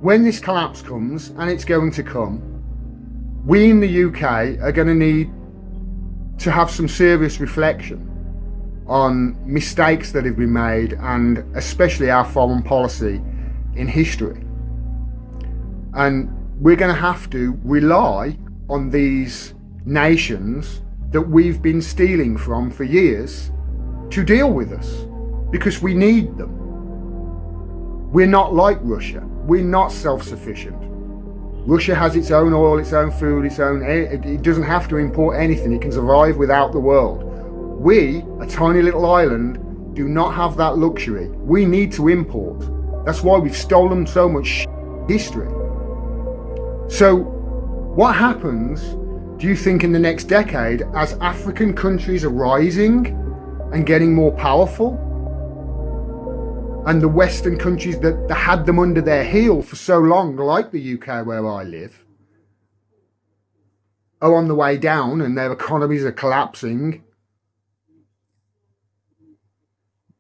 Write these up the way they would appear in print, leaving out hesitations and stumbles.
when this collapse comes, and it's going to come, we in the UK are going to need to have some serious reflection on mistakes that have been made, and especially our foreign policy in history. And we're going to have to rely on these nations that we've been stealing from for years to deal with us, because we need them. We're not like Russia. We're not self-sufficient. Russia has its own oil, its own food, it doesn't have to import anything. It can survive without the world. We, a tiny little island, do not have that luxury. We need to import. That's why we've stolen so much history. So what happens, do you think, in the next decade as African countries are rising and getting more powerful, and the Western countries that had them under their heel for so long, like the UK where I live, are on the way down and their economies are collapsing?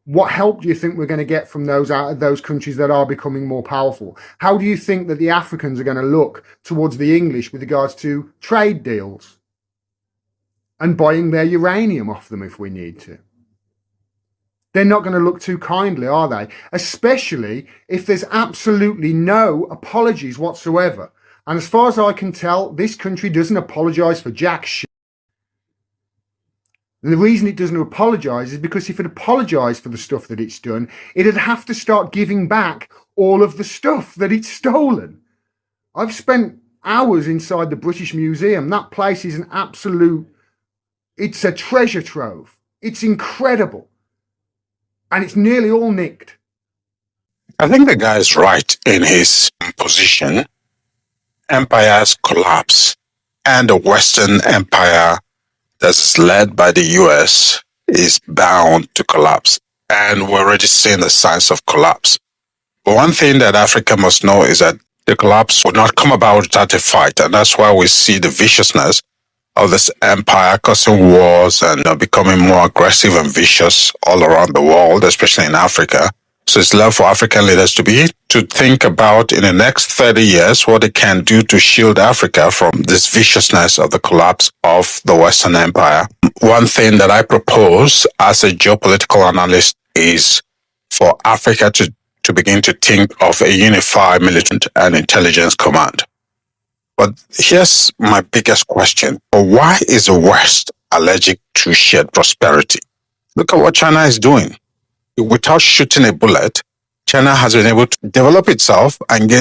What help do you think we're going to get from those countries that are becoming more powerful? How do you think that the Africans are going to look towards the English with regards to trade deals and buying their uranium off them if we need to? They're not going to look too kindly, are they? Especially if there's absolutely no apologies whatsoever. And as far as I can tell, this country doesn't apologise for jack shit. And the reason it doesn't apologise is because if it apologised for the stuff that it's done, it'd have to start giving back all of the stuff that it's stolen. I've spent hours inside the British Museum. That place is it's a treasure trove. It's incredible. And it's nearly all nicked. I think the guy is right in his position. Empires collapse, and the Western empire that's led by the US is bound to collapse. And we're already seeing the signs of collapse. But one thing that Africa must know is that the collapse will not come about without a fight. And that's why we see the viciousness of this empire causing wars and becoming more aggressive and vicious all around the world, especially in Africa. So it's left for African leaders to think about in the next 30 years what they can do to shield Africa from this viciousness of the collapse of the Western Empire. One thing that I propose as a geopolitical analyst is for Africa to begin to think of a unified military and intelligence command. But here's my biggest question. Why is the West allergic to shared prosperity? Look at what China is doing. Without shooting a bullet, China has been able to develop itself and gain